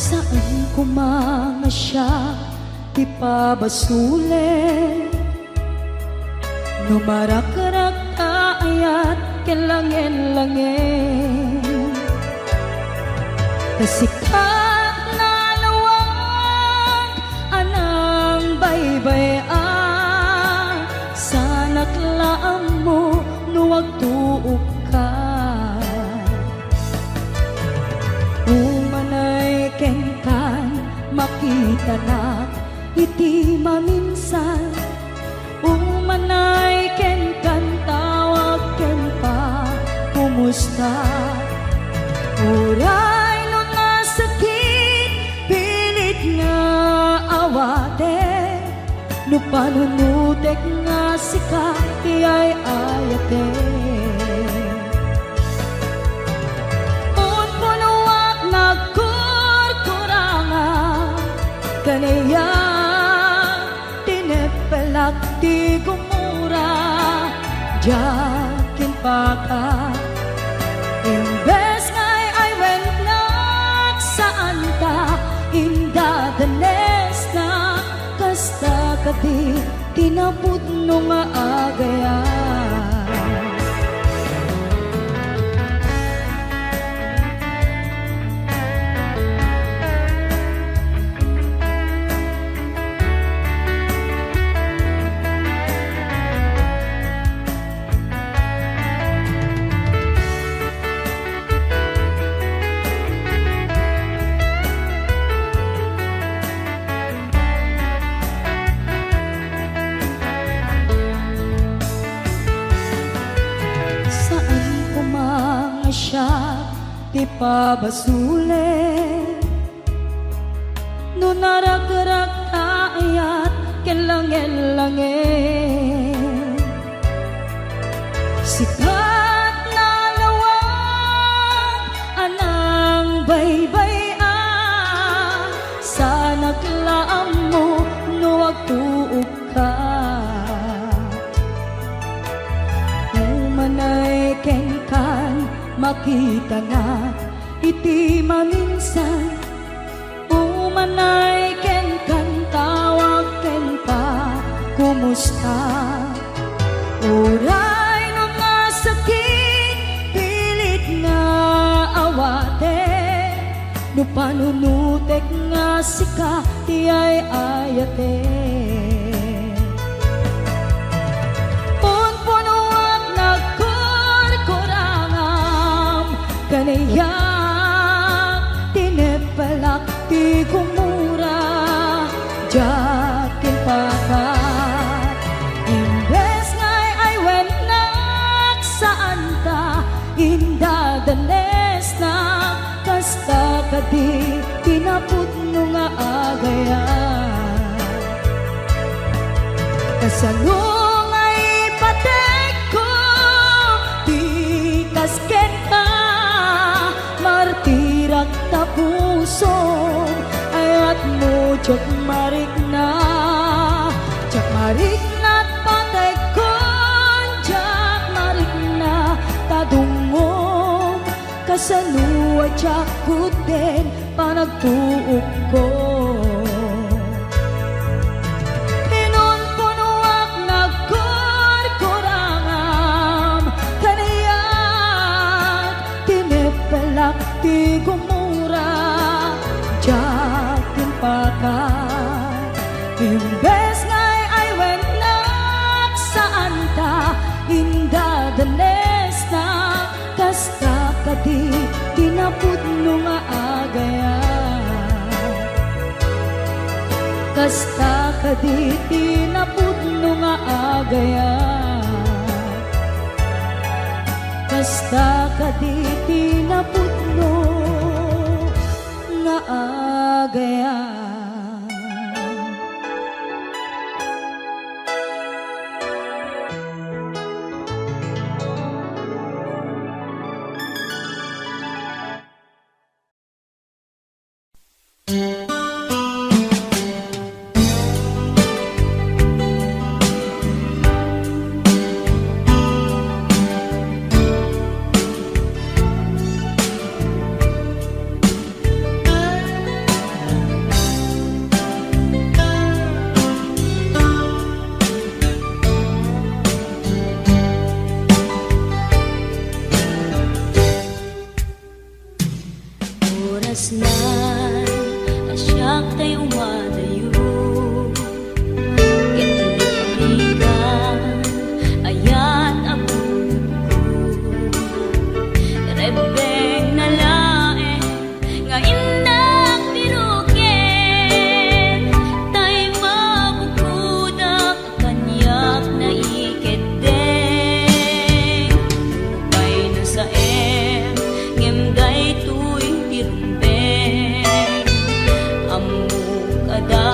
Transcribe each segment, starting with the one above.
Saan ko mga siya ipabasulit? Numarak-rak ayat kelangin-langin, kasikat na lawag anang baybay-an, sanak laam mo nuwag tuog ka. Umanay kenkan makita na iti maminsan, umanay kenkan tawag ken pa kumusta. Uray no nasakit pilit nga awate, no panunutek nga sika iyay ayate. Un punuak nagkurkuranga kanaya tinepelak ti gumura jakin paka. Imbes ngay ay wennak saan ta indadanes na kasta kadi tinapud no nga agaya. Siya ipabasulit, no narag-rag ayat kelangin-langin, sikat na lawag anang baybay-an, sa naglaam mo nuwag tuog ka. Umanay kenkan makita na iti maminsan, umanay ken kan tawag ken pa kumusta. Uray no nga sakit pilit nga awate, no panunutek nga sika tiyay ayate. Kanayak tinepelak ti gumura jakin pakat. Imbes ngay ay wennak saan ta indadanes na kasta kadi tinapud no nga agaya. Kasano ngay patek ko ti kasken ka, martirak tapuson ayat mo jak marik na patay kon jak marik na tadungom kasano jak kuden panagtuog ko. Pinon punuak nagkurkurangam kanayat tinepelak ti gumura jakin pakat. Imbes ngay ay wennak saan ta indadanes na kasta kadi tinapud no nga agaya. Kasta kadi tinapud no nga agaya. Kasta kadi tinapud no nga agaya. oras na asyak tayo madayo. Ketilikan ayat abot ko rebeng na lae nga indak piruken tay mabukudak kanyak na iketeng bay na sa ngem gay tuwing tirumbeng amuk ada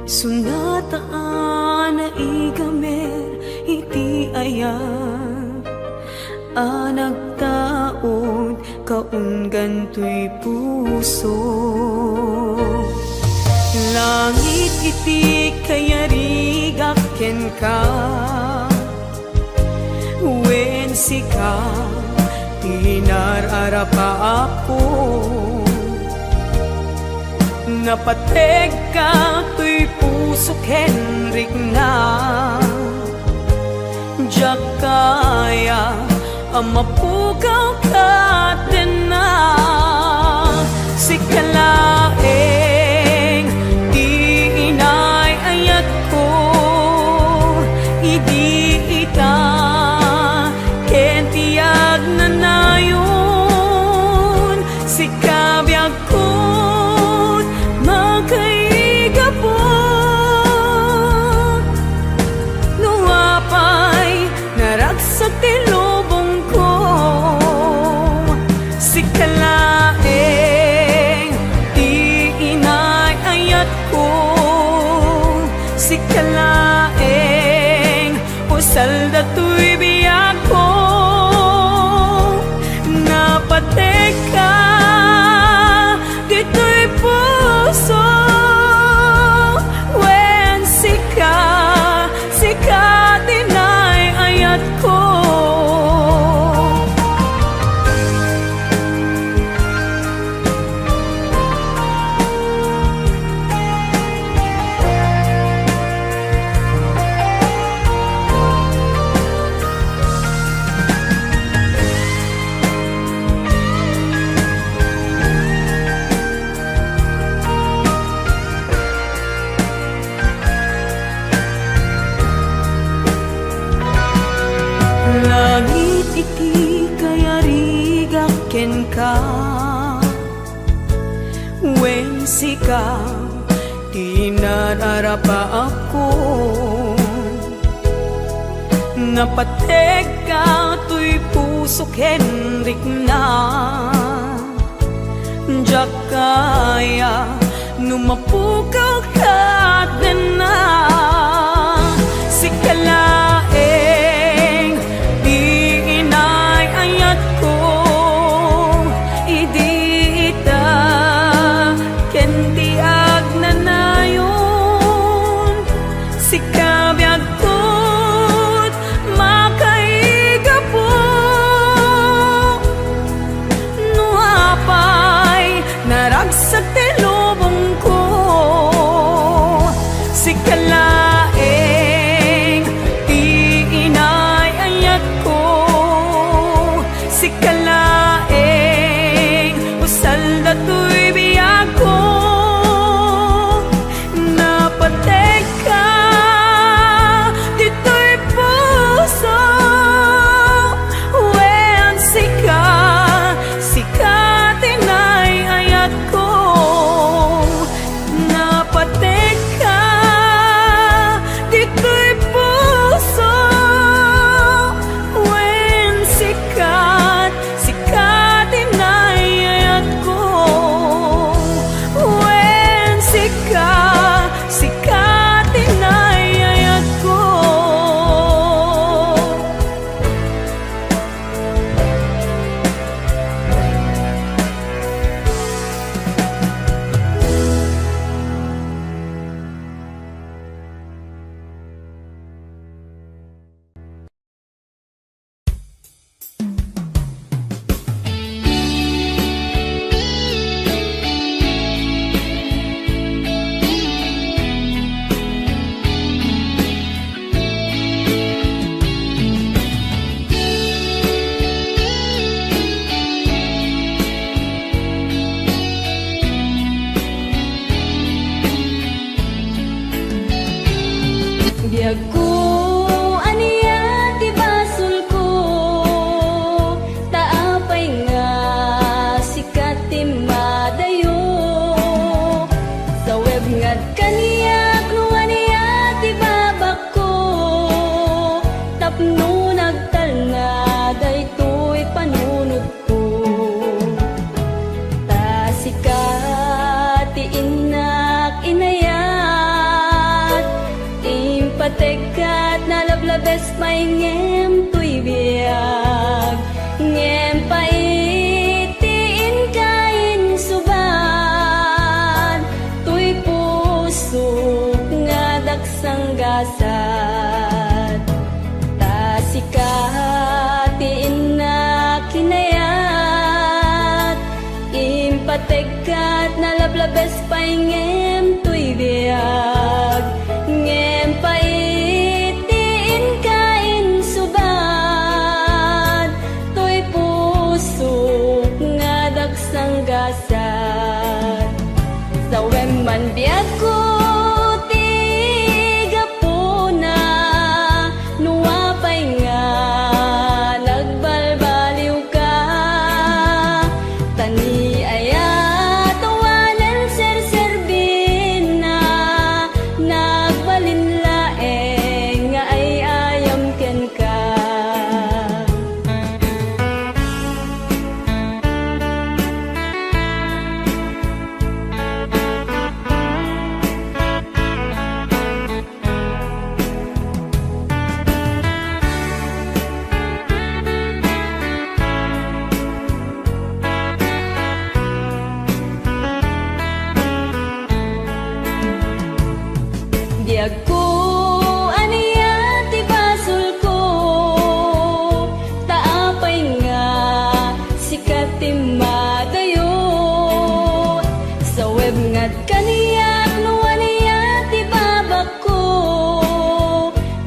Sunataan na igamer iti ayat nagtaod kaun gantoy puso. Langit iti kayarigak ken ka, wen sika tinararapa ako. Napateg ka to'y puso kenrik na, diyak kaya amapugaw ka din na. Sikalaeng di inay ayat ko, idi ita ken tiyag na nayon. Sikabiyag ko magkaigapon, nuapay naragsak ti lubong ko. Sikalaeng di inay ayat ko, sikalaeng usal dato'y biyak ko. Napatek ka dito'y puso, wen sika dinay ayat ko. Langit iti kayarigak ken ka, wen sika tinararapa ako. Napateg ka to'y puso kenrik na, diyak kaya numapugaw ka din na. Sikalaeng di inay ayat ko, idi ita ken tiyag na nayon. Sikabiyag ko't makaigapo, nuapay naragsak ti lubong ko. Sikalaeng di inay ayat ko, sikalaeng usal dato'y biyak ko. Napateg ka dito'y puso, wen sika tinay ayat ko. Napateg ka dito'y puso, wen sika tinay ayat ko. Wen sika tinay ayat ko. Biyag ko aniya ti basol ko, taapay nga sikat ti madayo. Sa web ngad kaniya no aniya ti babak ko, tapno nagtal nga daytoy panunod ko. Ta sikat ti inak inaya, patekat nalablabes paingem tuy biag ngem paitiin kain suban tuy pusok nga daksang gasat tasikatiin na kinayat impatekat nalablabes paingem tuy biag ngem paitiin kain suban tuy pusok nga daksang gasat sawem man biag ko ti gapuna nuwapay nga nagbalbaliw ka tani aya tawanan serserbin na nagbalinlaeng nga ay ayam ken ka. Diag ko aniya ti basol ko taapay nga sikat ti madayo sa web ngat kaniyak no aniya ti babak ko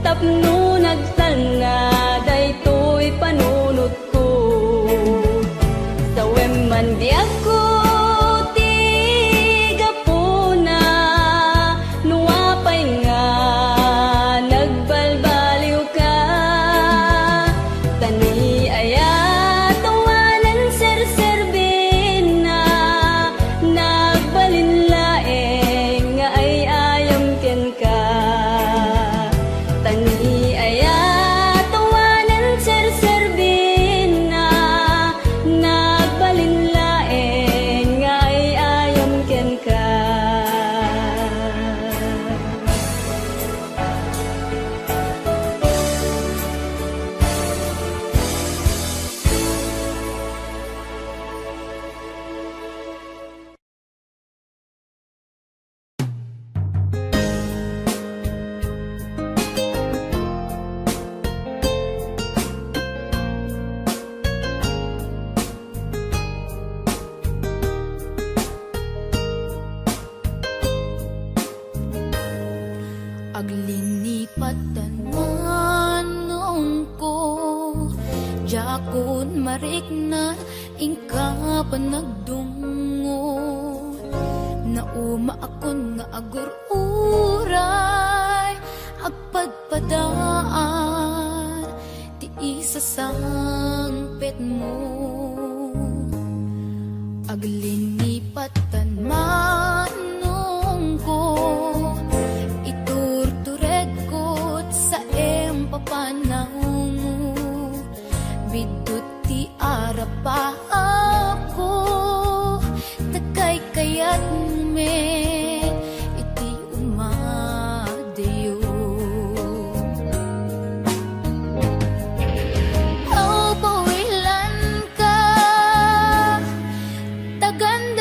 tapno nagtanga daytoy panunot ko sa web man diag ko Aglinipatan manong ko Jakon marik na ingka panagdungo Nauma akon nga agururay Agpadpadaan Ti isa sangpet mo Aglinipatan manong ko papanahon mo bidot ti arapa ako takay kayat met iti umadayo aw pawilan ka tagan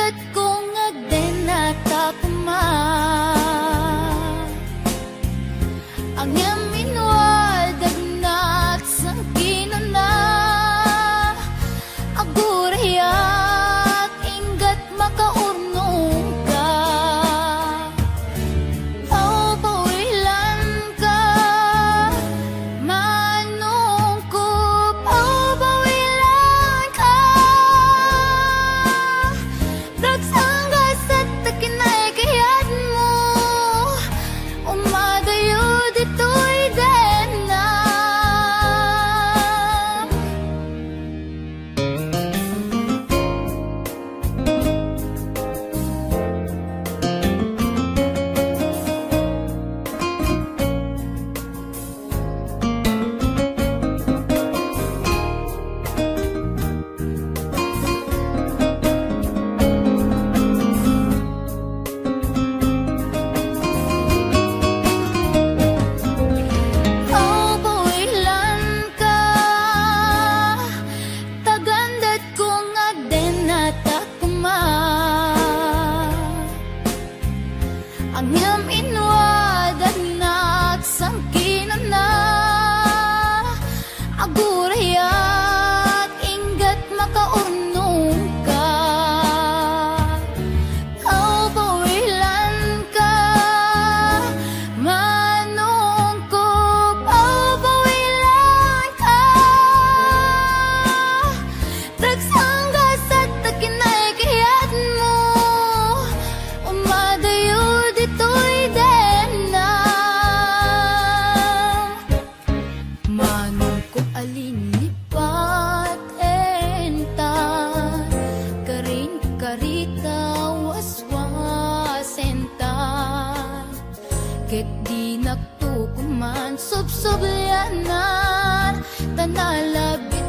ket di nagtukuman subsubyanan tanalabit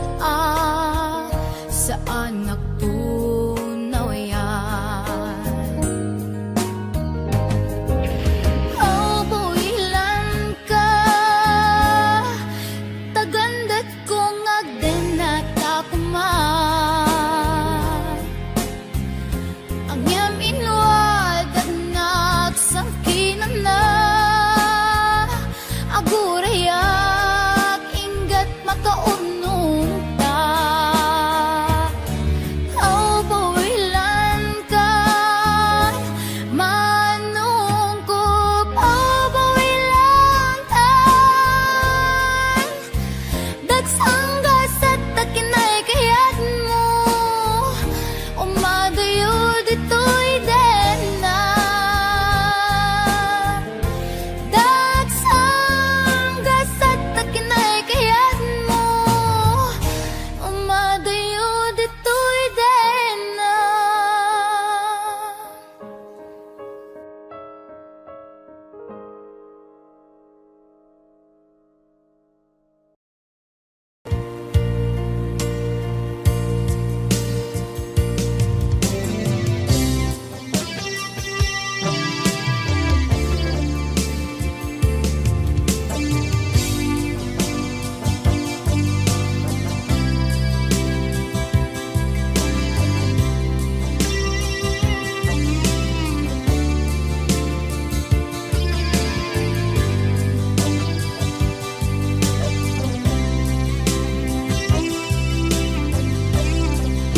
sa anak tunawayan. Oh, builan ka tagandat kong agden at akuman ang yam inwad at nagsangkinan na agurayak ingat makaunong ta. Oh, bawilan ka manungkop. Oh, bawilan ta dagsanggas at takinay kayat mo umadayo dito'y den na dagsanggas at takinay kayat mo umadayo dito'y den na.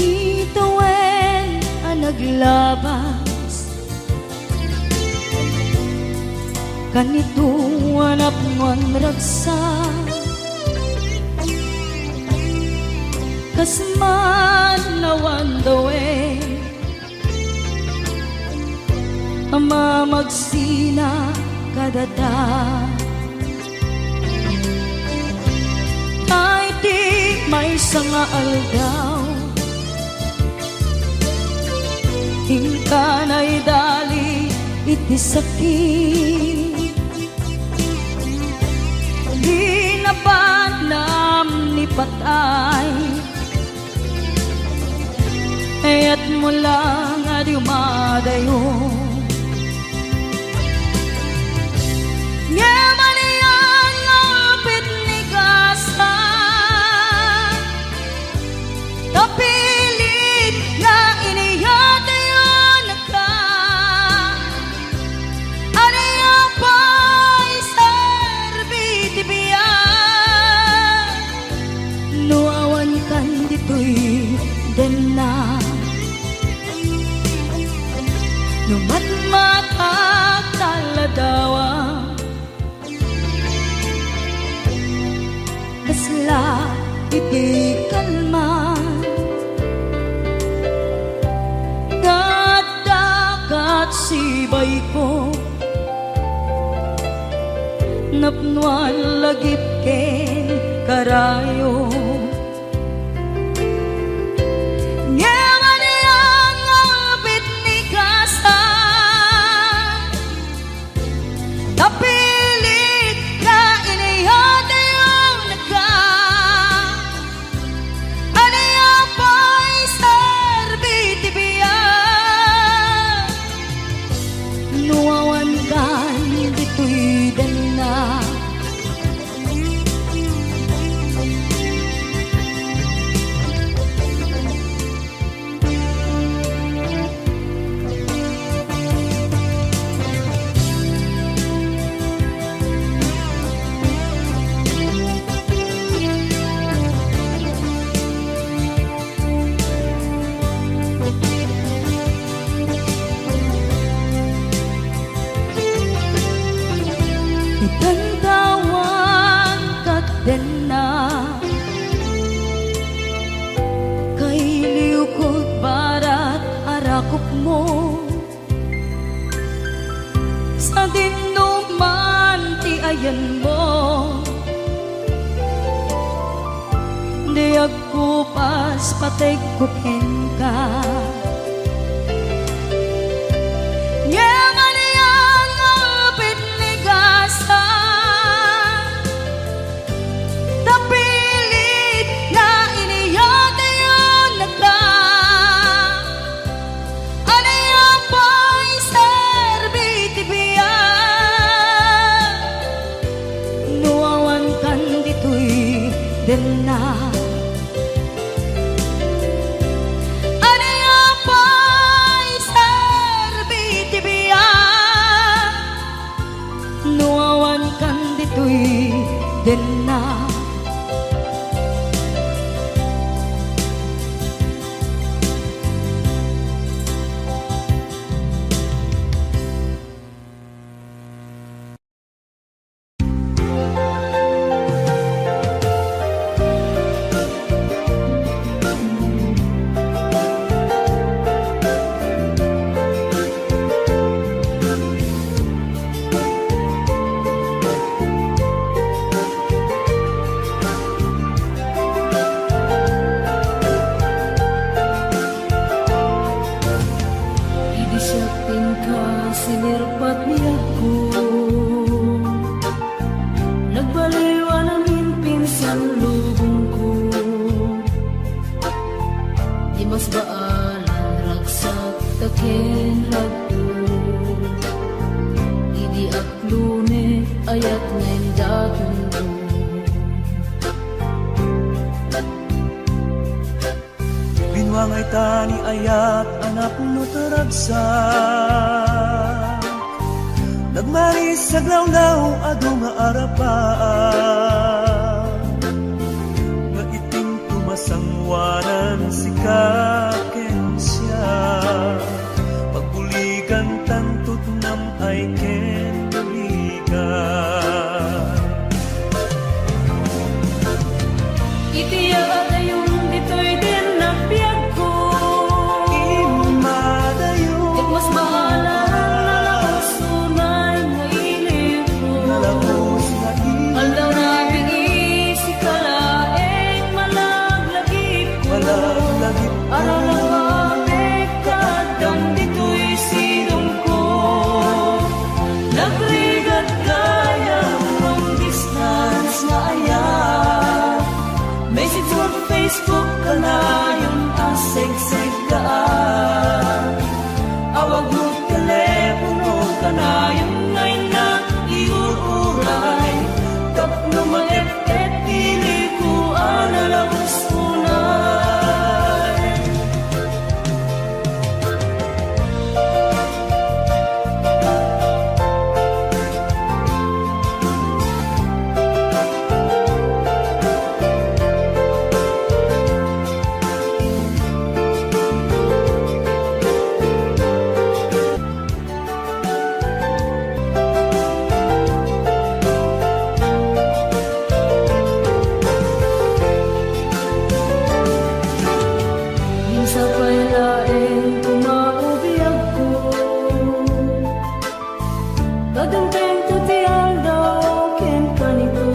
Ituwen ang naglabas kanito anak mon ragsa kasman lawan dawe ama magsina kadada ay di may sanga aldaw hingkanay dali iti sakit di napanam ni patay ayat mo lang adi umadayo nyaman iyan ngapit ni kasa tapilit na iniyate yun ka anaya pa'y serbiti biyan nuawan kan dito'y den na numatmatak taladawa kasla iti kalman dagat sibay ko napnuan lagip ken karayo nyaman iyang ngapit ni kasa tapilit na iniyate yung nagka anaya pa'y serbiti biyan nuawan kan dito'y den na itantawan kat den na kay liukod barat arakop mo sa dinuman ti ayan mo di agkupas patay kuken ka nyaman iyang ngapit ni ka din na. Ano yung pa'y serbi tibiya, nuawan kan dito'y din na. Sinirpat niya ko, nagbaliwa namin pinsan lubong ko. Di mas baalan ragsak takin hagto, idi aklune ayat ngayon daton ko. Binwangay tani ayat anak no taragsak, nagmaris sa glawlaw ado nga arapaan, nga iting tumasangwanan si kaken siya, pagbuligan tantut nam ay ken buligan. Itiya yung dito'y din na piyag ko, Imadayo mas bahala Facebook ka na yung asig-sig ka, awag mo telepono ka na yung ngayon na iuuray, tapno maet-et pili ko analawis unay. Sa pailaeng tumaubiyag ko, kadanteng tutiyang daw ken kanito,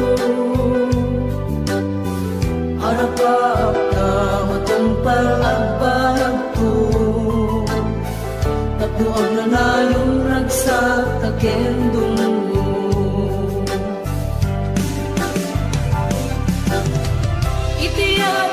harap-harap na matumpal ang panag ko, tapno ang nanayong ragsak taken dungo. Itiya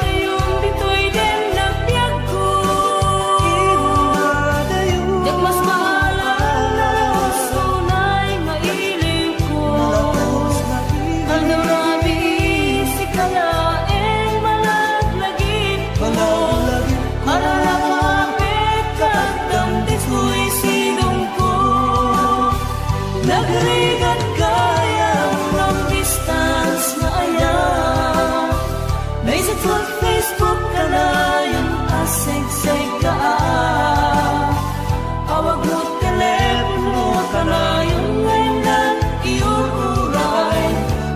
nagrigat kaya long distance na aya, may sa Facebook ka na yung asig-sig ka, awag mo telepono ka na yung ngayon na iuuray,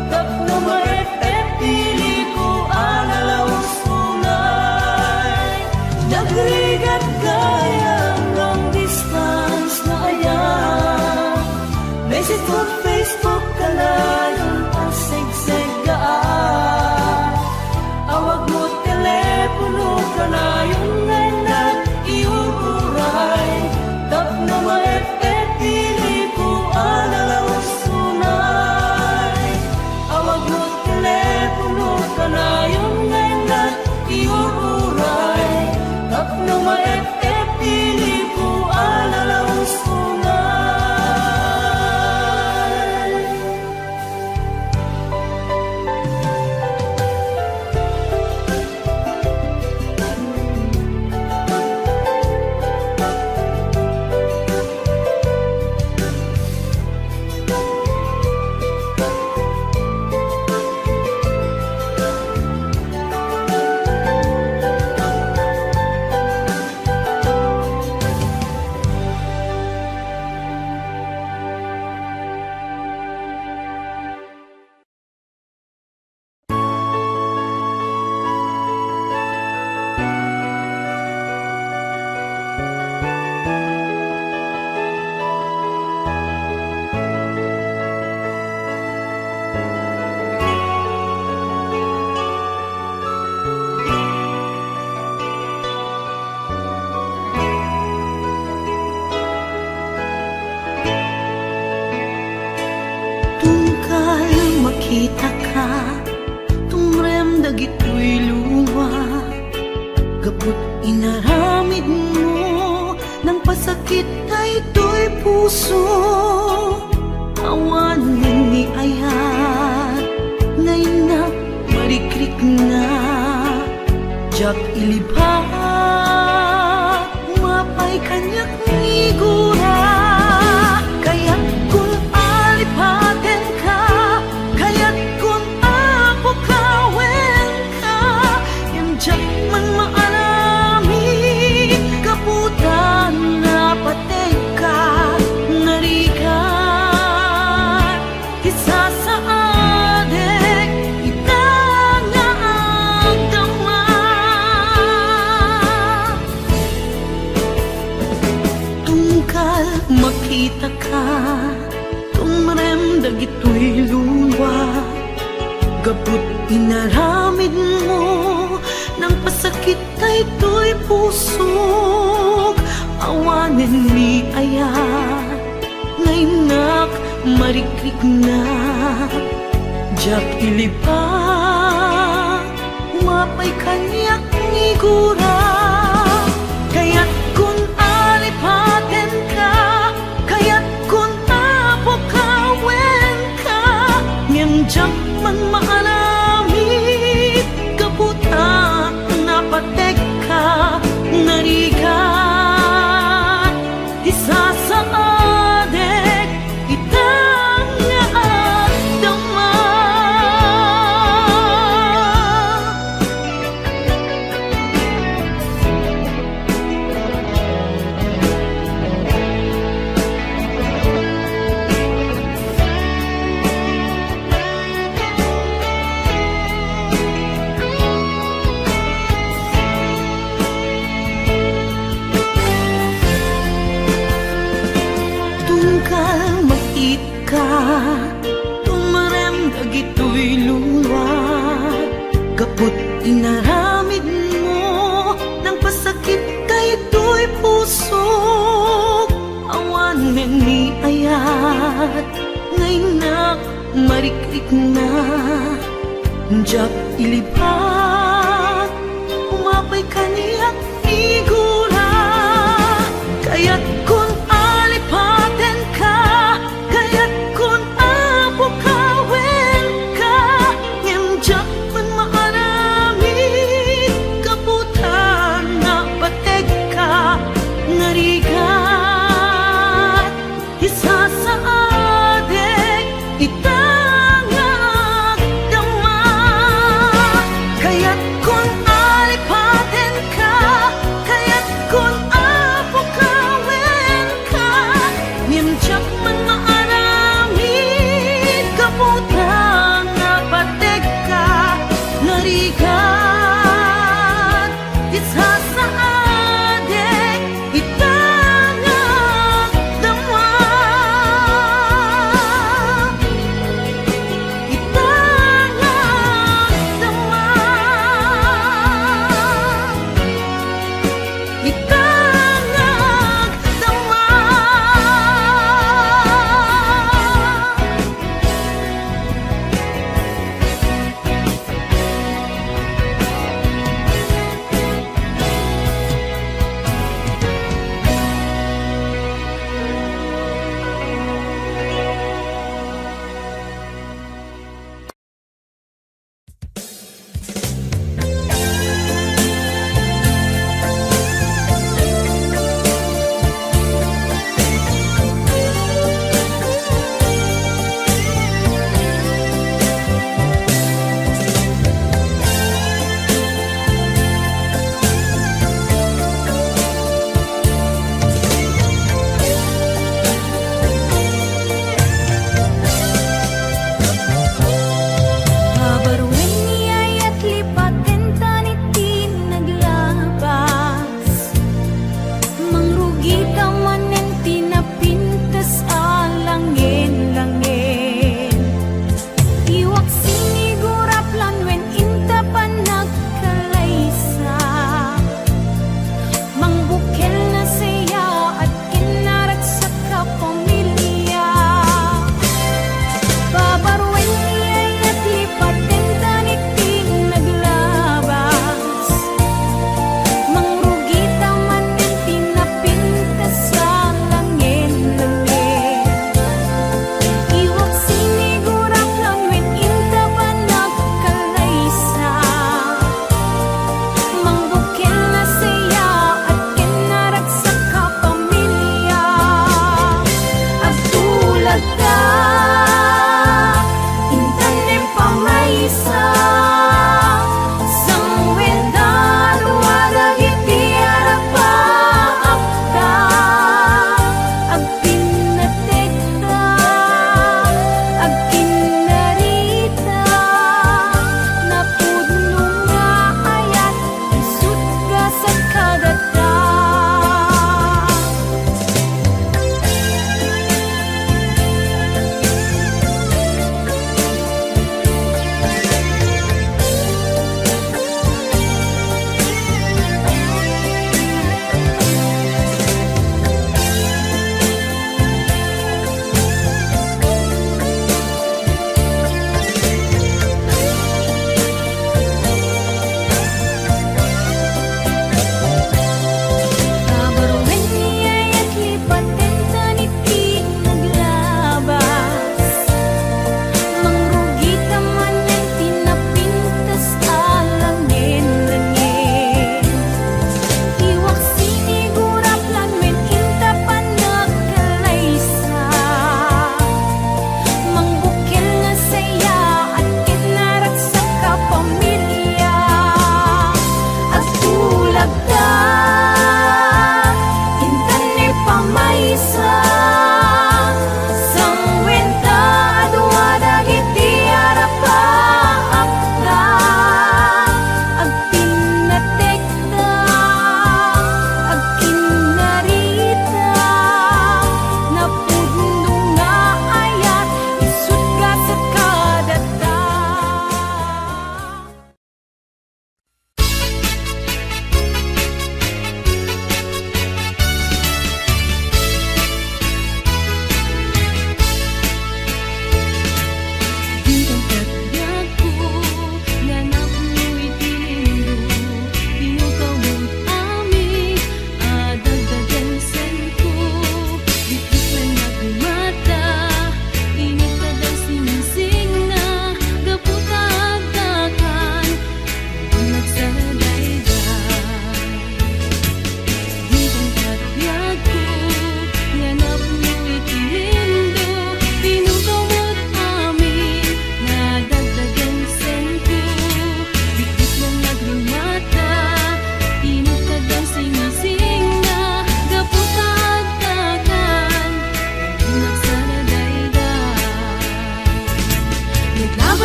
tapno maet-et pili ko analawis unay. Nagrigat kaya long distance na aya, message mo Facebook ka na yung asig-sig ka, awag mo telepono ka na yung ngayon na iuuray, tapno maet-et pili ko analawis unay. Awag mo telepono ka na yung ngayon na iuuray, tapno maet-et pili ko analawis unay. dagitoy luwa, kaput inaramid mo ng pasakit ay ito'y puso. Awanin ni ayat ngayon na marikrik na, jak ilipat mapay kanyak ngigura. Kaya't kung alipatin ka, kaya't kung apukawin ka, yung jak man maalami kaputan na patay ka, narikat isa sa adek itangaagdama. Tungkal makita ka, tumrem dagitoy luwa, gabut inaramid mo ng pasakit ay ito'y pusok. Awanin ni ayat ngayon nak marikrik na, jak ilipat mapay kanyak ngigura. Kaya't kung alipatin ka, kaya't kung apukawin ka, ngem jak man maalami kaputa na patek ka, narikat isa sa adek itangaagdama. Tungkal makit ka, tumarem dagitoy luwa, kaput inaramid mo ng pasakit kay ito'y pusok. Awanin ni ayat ngayon nak marikrik na, jak ilipat umapay kaniyak figura. Kaya't kung alipatin ka, kaya't kung apukawin ka, ngem jak man maarami kaputan na pateg ka, narigat isa sa adek itangaagdama. Kaya't kung alipatin ka, kaya't kung apukawin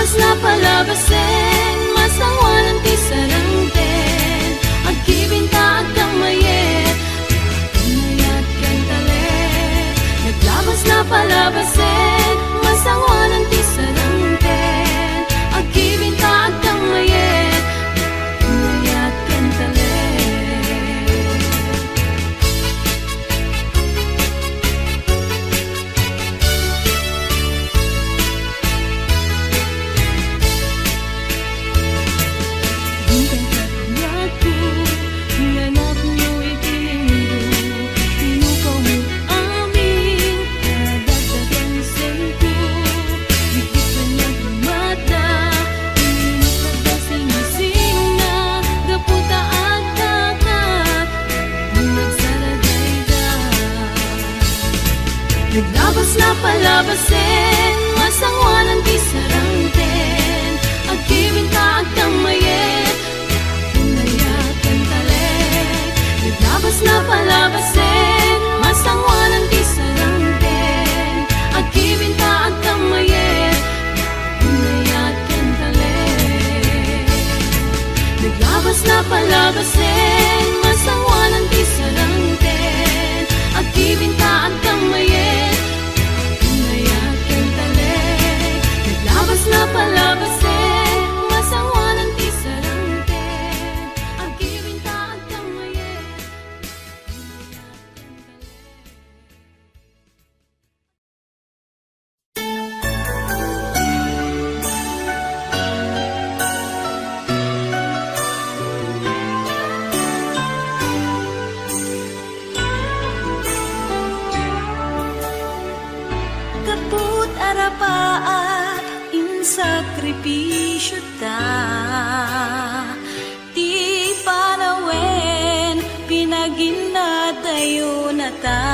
Naglabas na palabasin, masangwanan ti sarangten. Agkibinta agkang mayet, pinayat ken talet. Naglabas na palabasin, masangwanan ti sarangten. Agkibinta agkang mayet, pinayat ken talet. Naglabas na palabasin, masangwanan ti sarangten. Agkibinta agkang mayet, pinayat ken talet. Naglabas na palabasin, masangwanan ti sarangten. Agkibinta agkang mayet, pinayat ken talet. Naglabas na palabasin, masangwanan ti sarangten. Agkibinta agkang mayet, pinayat ken talet. Naglabas na palabasin, masangwanan ti sarangten. Agkibinta agkang mayet, pinayat ken talet. Kaput arapaat in sakripisyo ta, ti panawen pinaginadayo na ta.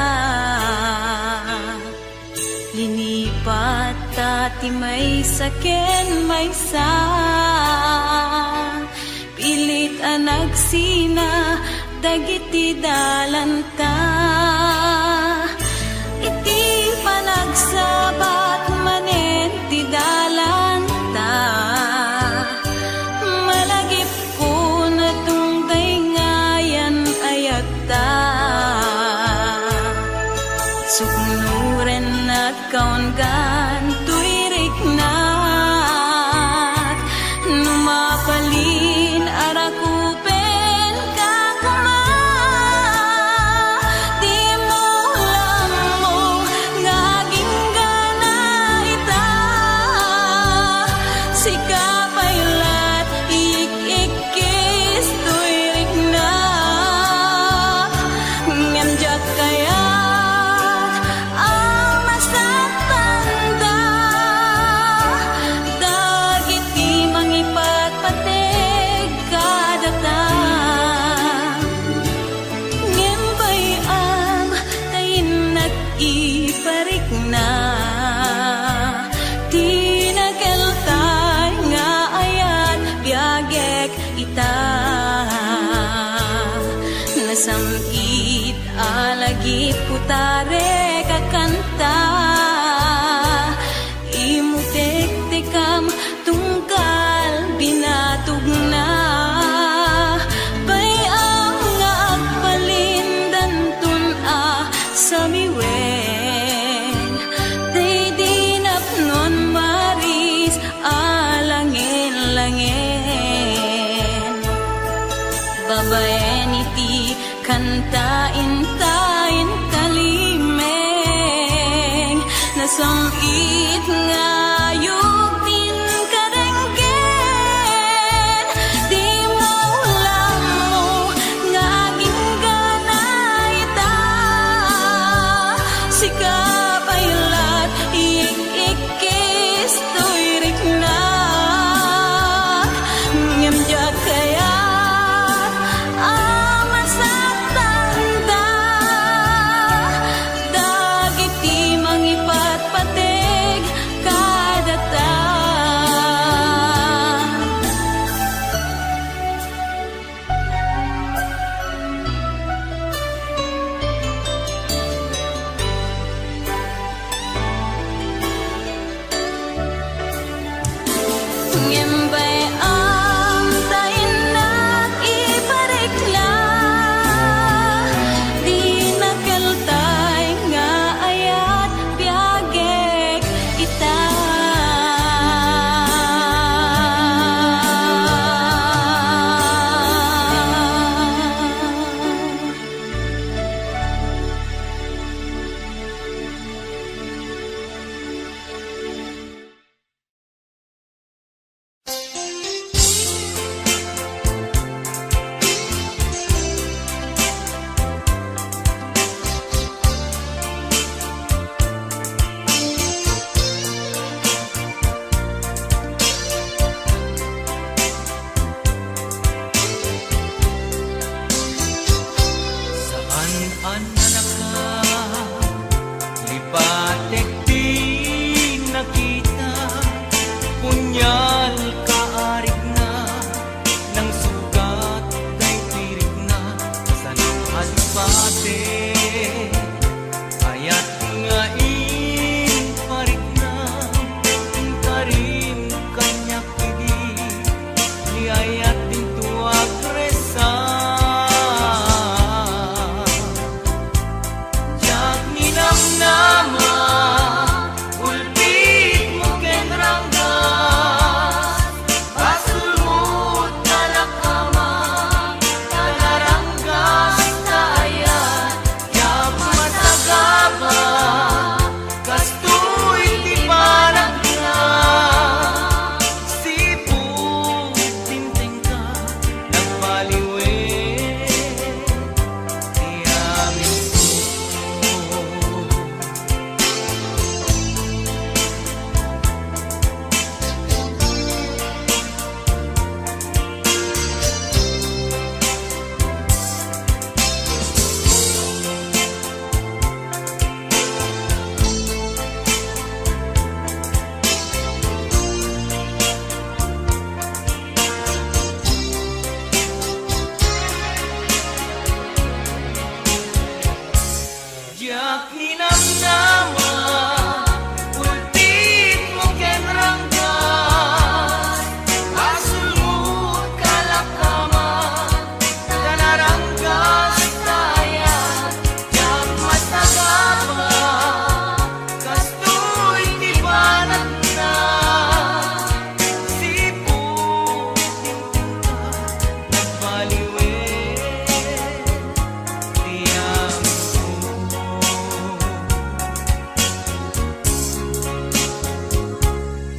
Linipat ta ti may saken may sa, pilit anagsina dagiti dalanta. Iti panagsabat manen ti dalanta, malagip ko na tungday ngayan ayata. Suknuren at kaungan tuirik na, numapalin arakupen kakuma. Di mo lamo ngaging gana ita, sikapaylat ik-ikis tuirik na. Nganjak kaya ang masatanda, dagiti mangipatpateg kadata. Ngem bayam tayin nag-iparik na, tinageltay nga ayat biagek ita. Nasamkit alagi putare kakanta, imutek-tekam tungkal binatog na. Bayam nga agpalindan tun sa miwen, day dinapnon maris alangin-langin. Babaen iti kantain tayin kalimeng, nasamit nga yugtin kadenggen. Di mo lamo ngaging gana ita, sikapaylat ik-ikis tuirik na. Ngemjak kaya ang masatanda,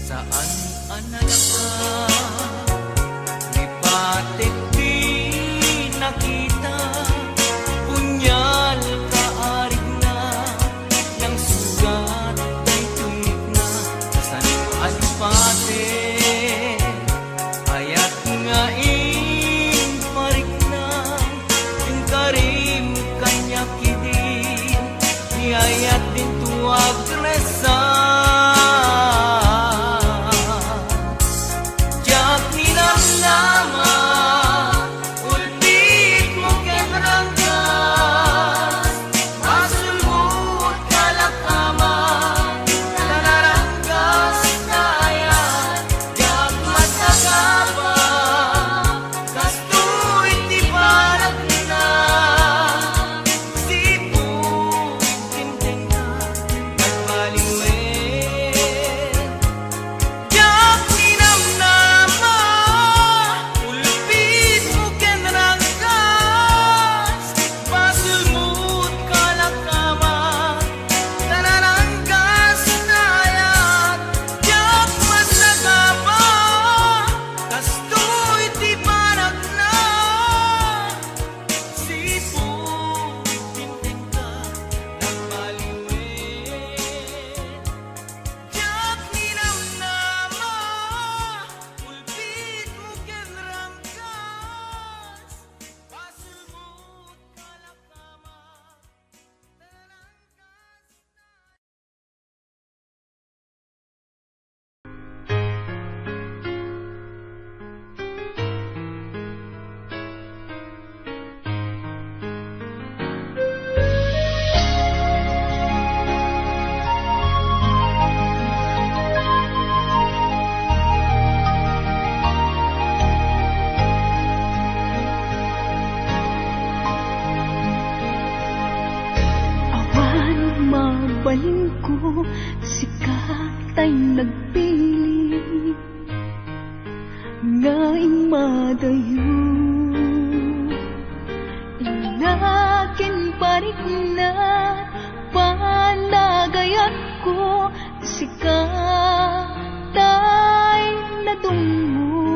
saan analaga, lipatit di nakita, punyal kaarig na, ng sugat ay tuwik na, saan alipatit, ayat nga parik na, yung karim kanya kidin, ayat din tuwag resa. Jak ninang nama, ulbit mo kenrangkas, masulmut kalakama, tanarangkas na ayat, jak matagaba, kastoy di parag na, sipu tinding na, at maliwin. Jak ninang nama, ulbit mo kenrangkas, masulmut kalakama, tanarangkas na ayat, jak matagaba, kastoy di parag na, sipu tinding ka, at maliwin. Jak ninang nama, ulbit mo kenrangkas, masulmut kalakama, Awan mabalin ko, sikat ay nagpili, ngaing madayo. Inakin parik na, panagayat ko, sikat ay nadungo.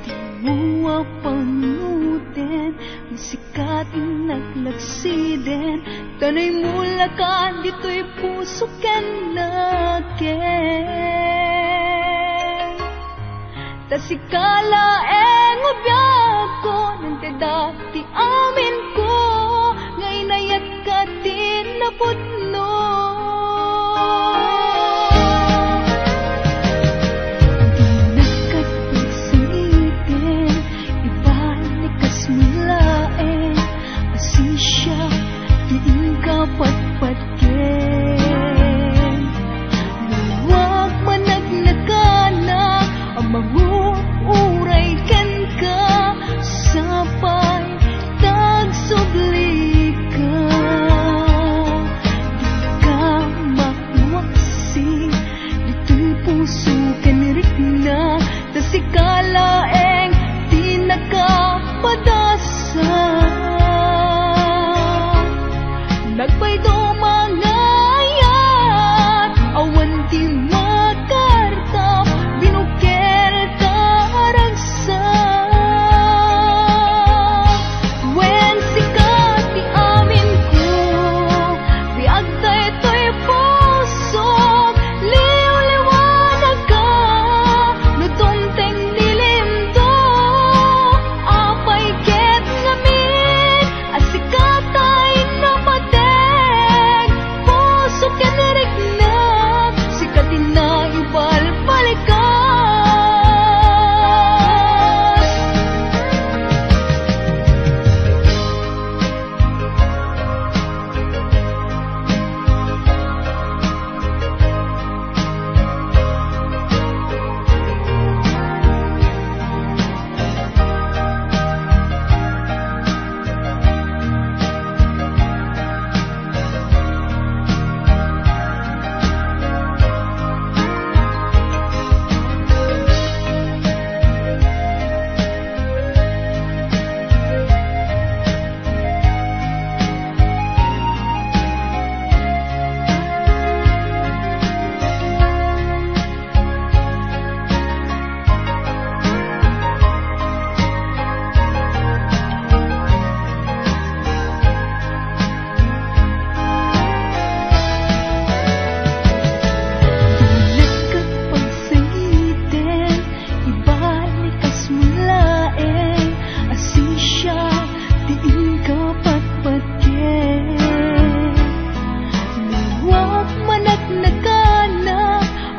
Di mo apanutin, ang sikat naglagsiden, tanay mula ka, dito'y puso ken naken. Tasikala ngobiyag ko, nante dati amin ko, ngayon ayat ka din napudno. Di nakatpagsalitin, ibalik kas mulain, asisya, diin ka patpatken. Huwag managnakanak, ang manguuray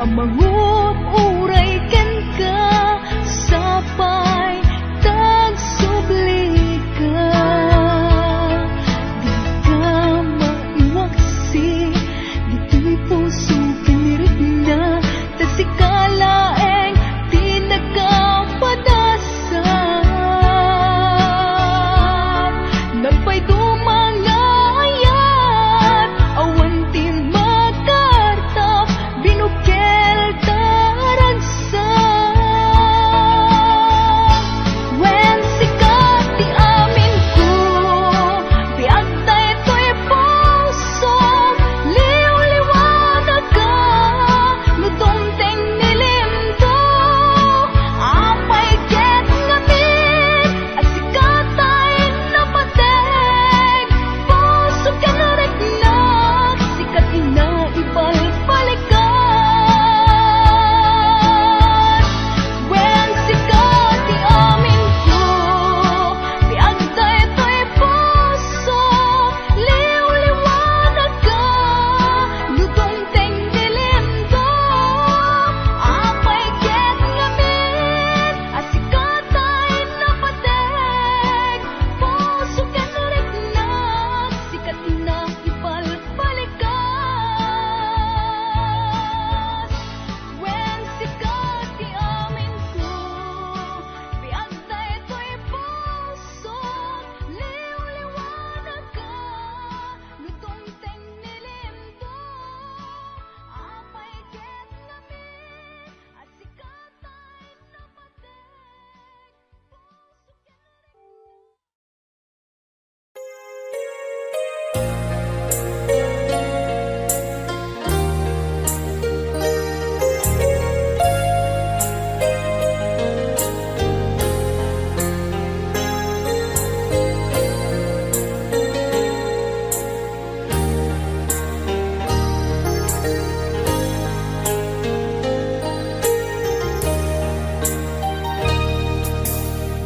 amangup uray ken ka sapay tagsubli ka. Di ka maiwaksi, dito'y puso kinirit na, tasikalaeng di nagkapadasan. Nagpay dumangayat, awan ti makartap, binukel taransan. When sikat ti amin ko, biag tayo to'y puso, liw-liwanag ka, lutumteng nilimto, apay ket ngamin, at sikat tayo napateg, puso ka na regnak, sikat ina ipalpalikan. When sikat ti amin ko, biag tayo to'y puso, liw-liwanag ka, lutumteng nilimto, apay ket ngamin, at sikat tayo napateg, puso ka na regnak, sikat ina ipalpalikan. When sikat ti amin ko, biag tayo to'y puso, liw-liwanag ka, lutumteng nilimto, apay ket ngamin, at sikat tayo napateg, puso ka na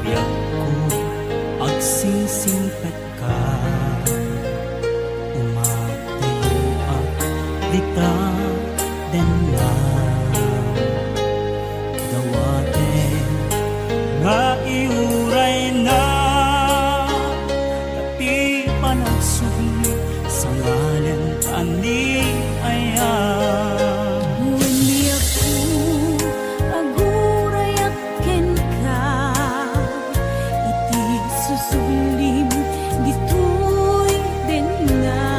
Biyak ko agsisingpet ka, umatayo at dita den na gawaten nga iuray na tapi panagsubli sa ngalan ani ayan. Wenni ako agurayak ken ka, iti susublim dito'y denga,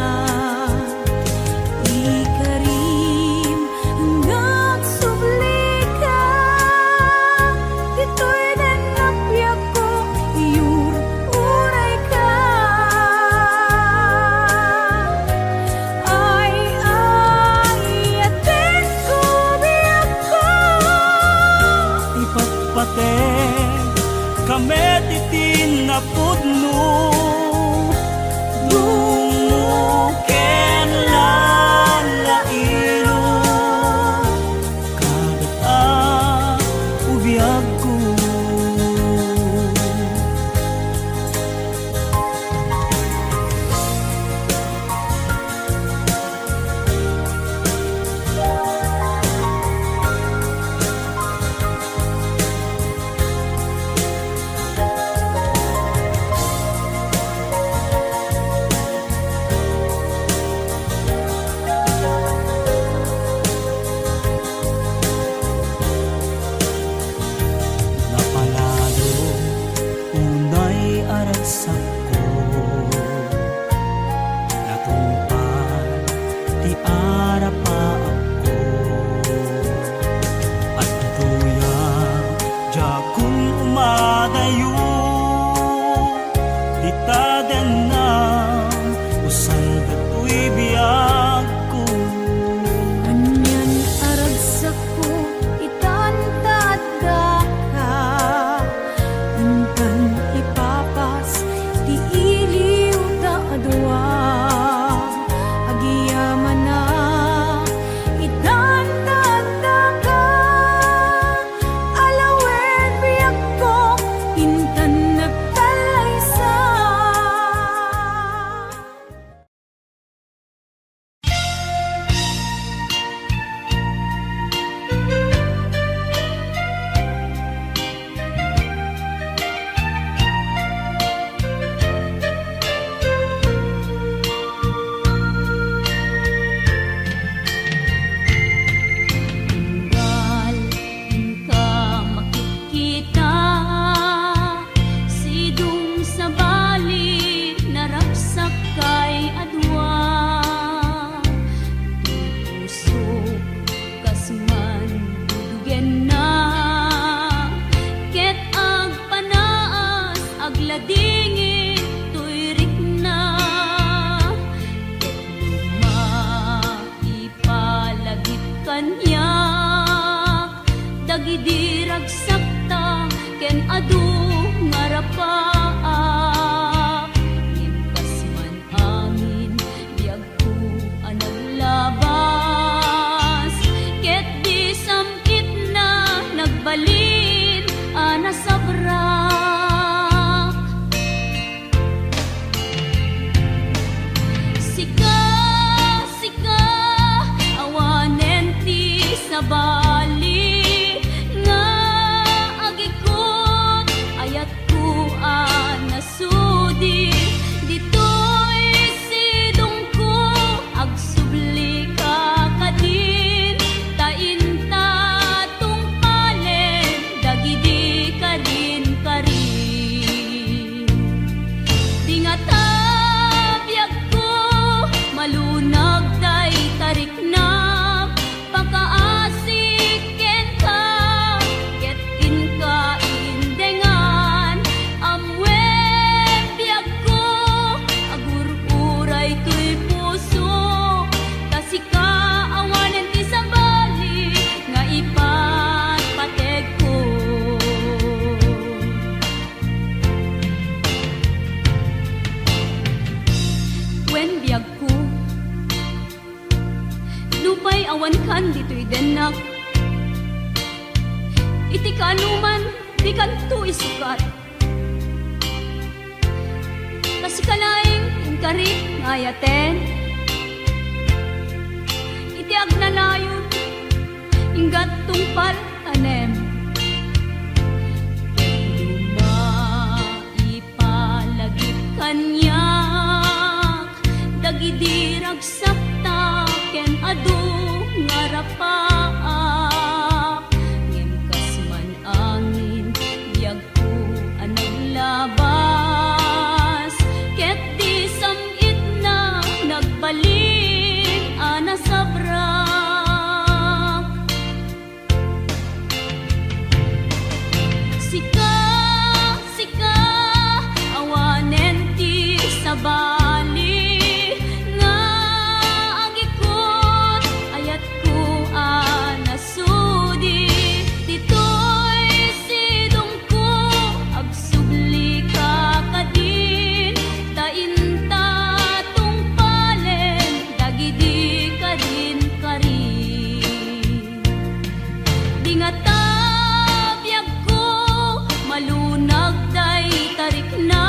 ikarim hanggang subli ka, dito'y denapyak ko, iyur uray ka. Ay atin ko biyak ko, Ipatpate kami titin na pudno, dumuken lalailo, kadata ubiyag ko. kanyak dagidi ragsakta ken adu ngarapaak ngem kasman amin biag ko anaglabas ket di samkit na nagbalin ana sabrak sika sika awanen ti sabali nga agikot ayat ko anasudi ditoy sidong ko agsubli ka kadin tainta tungpalen dagidi kadin karin di nga tabiyag ko malunag day tarik na pagkaasik ken ka ket in ka indengan amwen biyag ko agur-uray to'y puso tasika awanen ti sabali nga ipatpateg ko wen biyag ko lupay awan kan dito'y denak iti kanuman di kanto isukat kasi kalaing inkari ngayaten iti agnanayon inggat tungpal tanem ipalagip kanyak dagidi ragsakta ken adu ngarapaak ngem kasman angin biag ko anaglabas ket di samit na nagbalin ana sabrak sika sika awanen ti sabali nga agikot ayat ko anasudi ditoy sidong ko agsubli ka kadin tainta tungpalen dagidi kadin karin di nga tabiyag ko malunag day tarik na